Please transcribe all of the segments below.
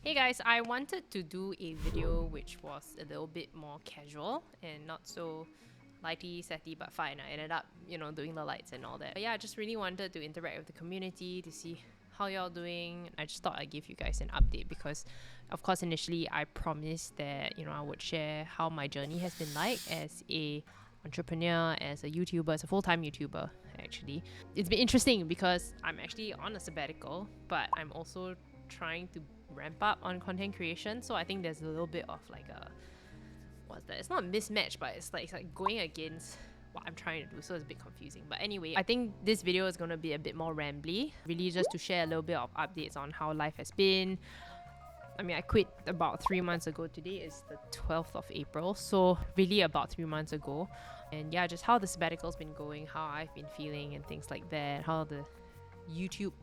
Hey guys, I wanted to do a video which was a little bit more casual and not so lighty, setty, but fine. I ended up, doing the lights and all that. But yeah, I just really wanted to interact with the community to see how y'all doing. I just thought I'd give you guys an update because, of course, initially I promised that, I would share how my journey has been like as a entrepreneur, as a YouTuber, as a full-time YouTuber, actually. It's been interesting because I'm actually on a sabbatical, but I'm also trying to ramp up on content creation. So I think there's a little bit of like a what's that? It's not a mismatch, but it's like going against what I'm trying to do. So it's a bit confusing. But anyway, I think this video is gonna be a bit more rambly. Really just to share a little bit of updates on how life has been. I mean, I quit about 3 months ago. Today is the 12th of April. So really about 3 months ago. And yeah, just how the sabbatical's been going, how I've been feeling and things like that. How the YouTube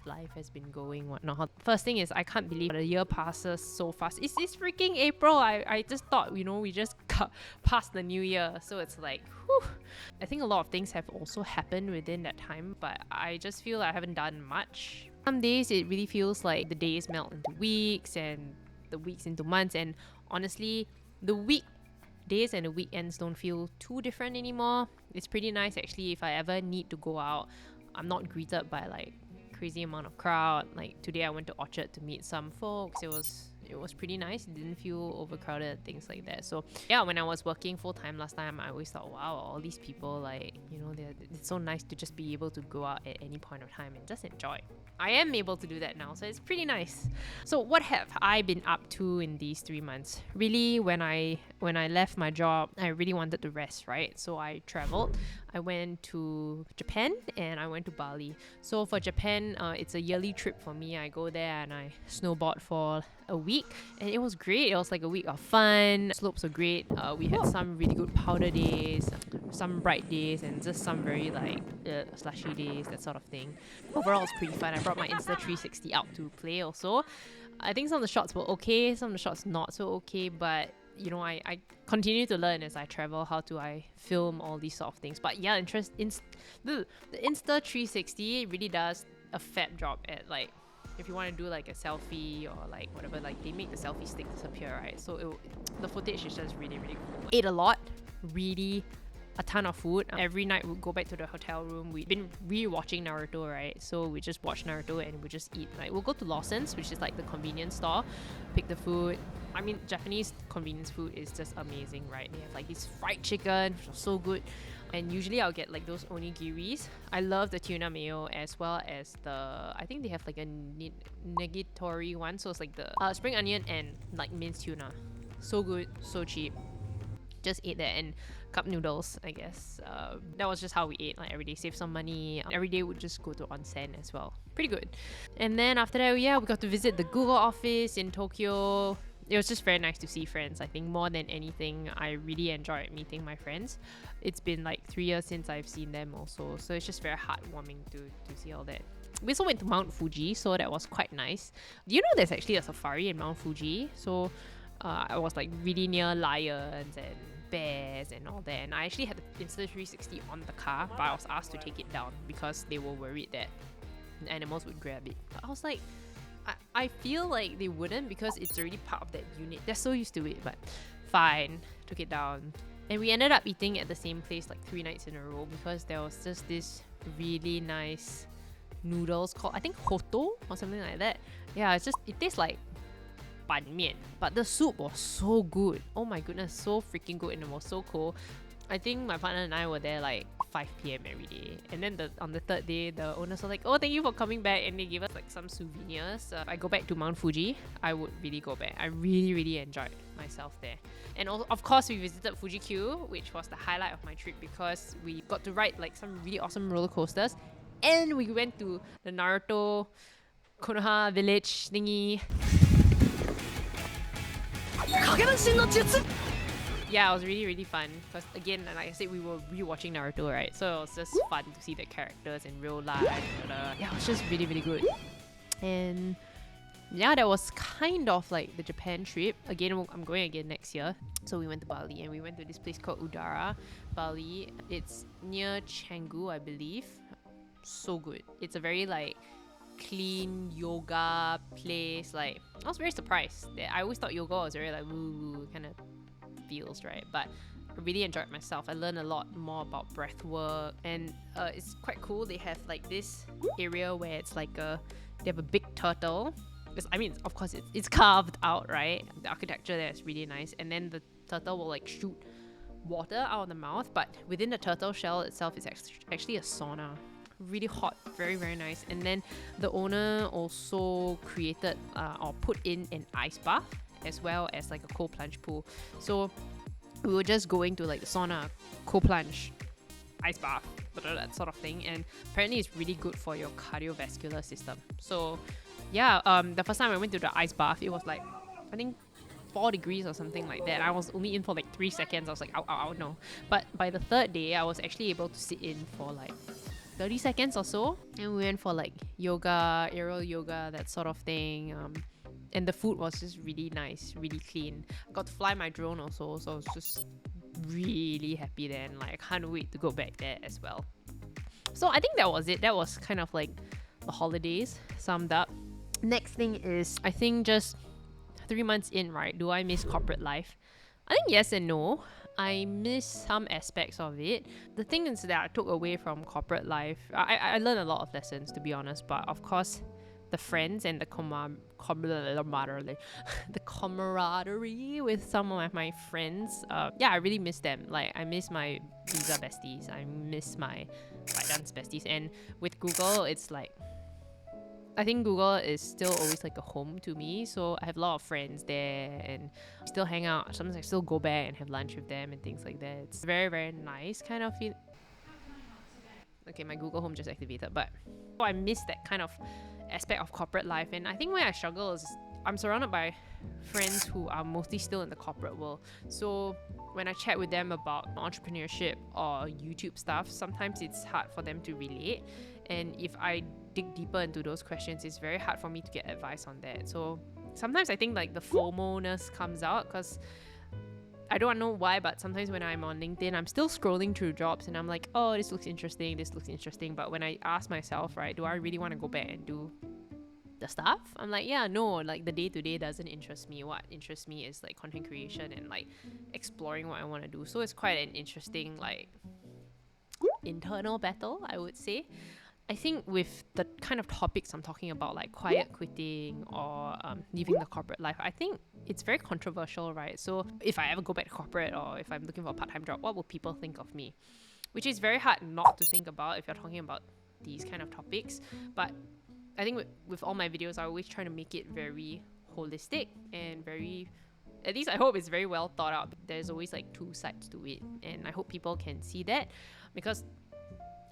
life has been going, whatnot. First thing is, I can't believe the year passes so fast. It's freaking April. I just thought, we just got past the new year. So it's like, whew. I think a lot of things have also happened within that time, but I just feel I haven't done much. Some days it really feels like the days melt into weeks and the weeks into months. And honestly, the week days and the weekends don't feel too different anymore. It's pretty nice actually. If I ever need to go out, I'm not greeted by like crazy amount of crowd. Like today I went to Orchard to meet some folks. It was pretty nice. It didn't feel overcrowded, things like that. So yeah, when I was working full time last time, I always thought, wow, all these people, like, it's so nice to just be able to go out at any point of time and just enjoy. I am able to do that now, so it's pretty nice. So what have I been up to in these 3 months? Really, when I left my job, I really wanted to rest, right? So I traveled. I went to Japan and I went to Bali. So for Japan, it's a yearly trip for me. I go there and I snowboard for a week, and it was great. It was like a week of fun. Slopes were great. We had some really good powder days, some bright days, and just some very like slushy days, that sort of thing. Overall, it's pretty fun. I brought my Insta360 out to play also. I think some of the shots were okay, some of the shots not so okay, but I continue to learn as I travel how to I film all these sort of things. But yeah, the Insta360 really does a fab job at like, if you want to do like a selfie or like whatever, like they make the selfie stick disappear, right? So the footage is just really, really cool. Ate a lot, really a ton of food. Every night we'd go back to the hotel room. We've been re-watching Naruto, right? So we just watch Naruto and we just eat. Like we'll go to Lawson's, which is like the convenience store, pick the food. I mean, Japanese convenience food is just amazing, right? They have like this fried chicken, which is so good. And usually I'll get like those onigiris. I love the tuna mayo as well as I think they have like a negitori one. So it's like the spring onion and like minced tuna. So good, so cheap. Just ate that and cup noodles, I guess. That was just how we ate, like every day, save some money. Every day we'd just go to onsen as well. Pretty good. And then after that, yeah, we got to visit the Google office in Tokyo. It was just very nice to see friends. I think more than anything, I really enjoyed meeting my friends. It's been like 3 years since I've seen them also, so it's just very heartwarming to see all that. We also went to Mount Fuji, so that was quite nice. Do you know there's actually a safari in Mount Fuji? So I was like really near lions and bears and all that, and I actually had the Insta360 on the car, but I was asked to take it down because they were worried that the animals would grab it. But I was like, I feel like they wouldn't because it's already part of that unit. They're so used to it, but fine, took it down. And we ended up eating at the same place like 3 nights in a row because there was just this really nice noodles called, I think, Hoto or something like that. Yeah, it tastes like ban mian, but the soup was so good. Oh my goodness, so freaking good, and it was so cool. I think my partner and I were there like 5 p.m. every day, and then on the third day, the owners were like, "Oh, thank you for coming back," and they gave us like some souvenirs. If I go back to Mount Fuji, I would really go back. I really, really enjoyed myself there. And also, of course, we visited Fuji Q, which was the highlight of my trip because we got to ride like some really awesome roller coasters, and we went to the Naruto Konoha village thingy. Yeah, it was really, really fun because again, like I said, we were rewatching Naruto, right? So it was just fun to see the characters in real life. Yeah, it was just really, really good. And yeah, that was kind of like the Japan trip. Again, I'm going again next year. So we went to Bali and we went to this place called Udara, Bali. It's near Canggu, I believe. So good. It's a very like clean yoga place. Like, I was very surprised. I always thought yoga was very like woo kind of feels, right? But I really enjoyed myself. I learned a lot more about breath work, and it's quite cool. They have like this area where it's like they have a big turtle. I mean, of course, it's carved out, right? The architecture there is really nice, and then the turtle will like shoot water out of the mouth, but within the turtle shell itself is actually a sauna. Really hot, very very nice. And then the owner also created or put in an ice bath as well as like a cold plunge pool. So we were just going to like the sauna, cold plunge, ice bath, that sort of thing. And apparently it's really good for your cardiovascular system. So yeah, the first time I went to the ice bath, it was like, I think 4 degrees or something like that. I was only in for like 3 seconds. I was like, ow, no. But by the third day, I was actually able to sit in for like 30 seconds or so. And we went for like yoga, aerial yoga, that sort of thing. And the food was just really nice, really clean. I got to fly my drone also, so I was just really happy then. Like, I can't wait to go back there as well. So I think that was it. That was kind of like the holidays summed up. Next thing is, I think just 3 months in, right? Do I miss corporate life? I think yes and no. I miss some aspects of it. The thing is that I took away from corporate life, I learned a lot of lessons, to be honest, but of course the friends and the camaraderie with some of my friends, I really miss them. Like, I miss my visa besties, I miss my dance besties, and with Google, it's like, I think Google is still always like a home to me. So I have a lot of friends there and still hang out. Sometimes I still go back and have lunch with them and things like that. It's very, very nice kind of feel. Okay, my Google Home just activated, but I miss that kind of aspect of corporate life. And I think where I struggle is I'm surrounded by friends who are mostly still in the corporate world. So when I chat with them about entrepreneurship or YouTube stuff, sometimes it's hard for them to relate. And if I dig deeper into those questions, it's very hard for me to get advice on that. So sometimes I think like the FOMO-ness comes out, because I don't know why, but sometimes when I'm on LinkedIn, I'm still scrolling through jobs and I'm like, oh, this looks interesting. But when I ask myself, right, do I really want to go back and do the stuff? I'm like, yeah, no, like the day-to-day doesn't interest me. What interests me is like content creation and like exploring what I want to do. So it's quite an interesting like internal battle, I would say. I think with the kind of topics I'm talking about, like quiet quitting or leaving the corporate life, I think it's very controversial, right? So if I ever go back to corporate or if I'm looking for a part-time job, what will people think of me? Which is very hard not to think about if you're talking about these kind of topics. But I think with all my videos, I always try to make it very holistic and very, at least I hope it's very well thought out. There's always like two sides to it, and I hope people can see that, because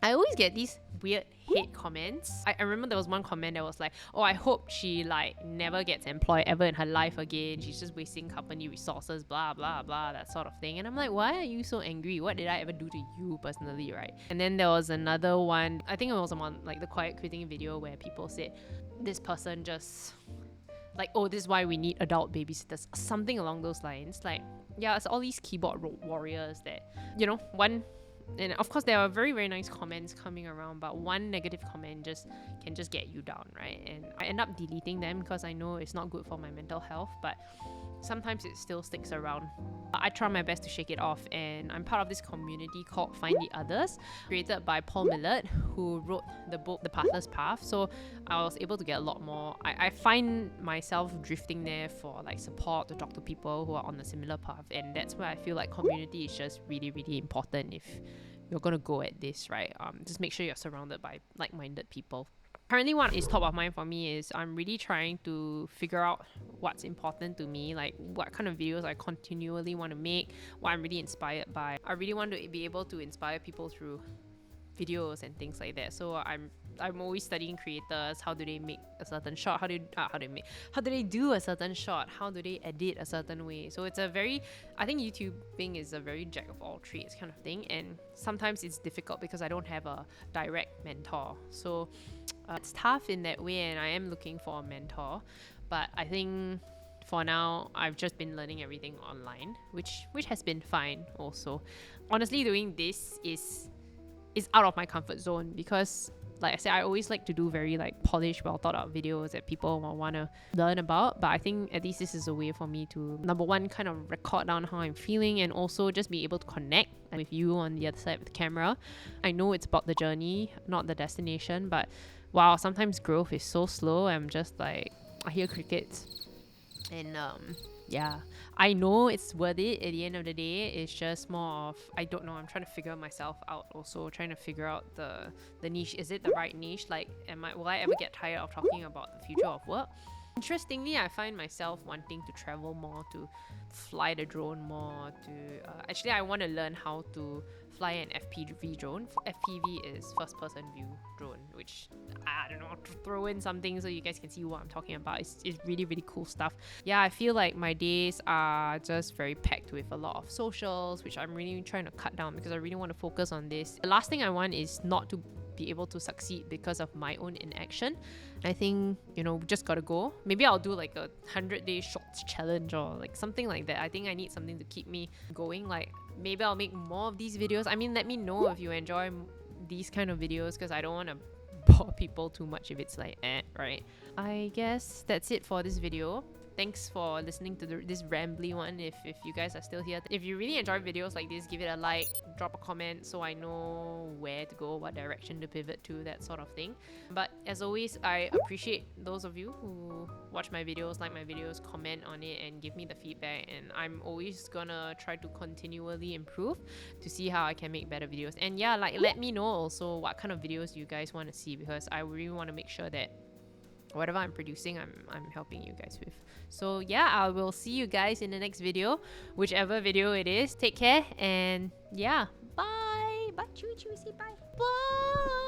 I always get these weird hate comments. I remember there was one comment that was like, oh, I hope she like never gets employed ever in her life again. She's just wasting company resources, blah, blah, blah, that sort of thing. And I'm like, why are you so angry? What did I ever do to you personally, right? And then there was another one, I think it was on like the quiet quitting video, where people said this person just like, oh, this is why we need adult babysitters, something along those lines. Like, yeah, it's all these keyboard warriors that, you know, and of course there are very, very nice comments coming around, but one negative comment can just get you down, right? And I end up deleting them because I know it's not good for my mental health, but sometimes it still sticks around. I try my best to shake it off, and I'm part of this community called Find the Others, created by Paul Millett, who wrote the book The Pathless Path. So I was able to get a lot more. I find myself drifting there for like support, to talk to people who are on a similar path, and that's where I feel like community is just really, really important if you're gonna go at this, right? Just make sure you're surrounded by like-minded people. Currently, what is top of mind for me is I'm really trying to figure out what's important to me, like what kind of videos I continually want to make, what I'm really inspired by. I really want to be able to inspire people through videos and things like that. So I'm always studying creators. How do they make a certain shot? How do they do a certain shot? How do they edit a certain way? So it's I think YouTubing is a very jack of all trades kind of thing, and sometimes it's difficult because I don't have a direct mentor. So it's tough in that way, and I am looking for a mentor. But I think for now, I've just been learning everything online, which has been fine also. Honestly, doing this is out of my comfort zone, because like I said, I always like to do very like polished, well thought out videos that people will want to learn about. But I think at least this is a way for me to, number one, kind of record down how I'm feeling, and also just be able to connect with you on the other side of the camera. I know it's about the journey, not the destination, but wow, sometimes growth is so slow. I'm just like, I hear crickets. And yeah, I know it's worth it at the end of the day. It's just more of, I don't know, I'm trying to figure myself out also, trying to figure out the niche. Is it the right niche? Like, will I ever get tired of talking about the future of work? Interestingly, I find myself wanting to travel more, to fly the drone more, to actually I want to learn how to fly an FPV drone. FPV is first person view drone, which I don't know, to throw in something so you guys can see what I'm talking about. It's really, really cool stuff. Yeah, I feel like my days are just very packed with a lot of socials, which I'm really trying to cut down because I really want to focus on this. The last thing I want is not to be able to succeed because of my own inaction. I think, you know, just gotta go. Maybe I'll do like a 100-day shorts challenge or like something like that. I think I need something to keep me going. Like, maybe I'll make more of these videos. I mean, let me know if you enjoy these kind of videos, because I don't want to bore people too much if it's like right? I guess that's it for this video. Thanks for listening to this rambly one. If you guys are still here, if you really enjoy videos like this, give it a like, drop a comment so I know where to go, what direction to pivot to, that sort of thing. But as always, I appreciate those of you who watch my videos, like my videos, comment on it and give me the feedback, and I'm always gonna try to continually improve to see how I can make better videos. And yeah, like, let me know also what kind of videos you guys want to see, because I really want to make sure that whatever I'm producing, I'm helping you guys with. So yeah, I will see you guys in the next video, whichever video it is. Take care, and yeah, bye. Bye, chewy, say bye. Bye.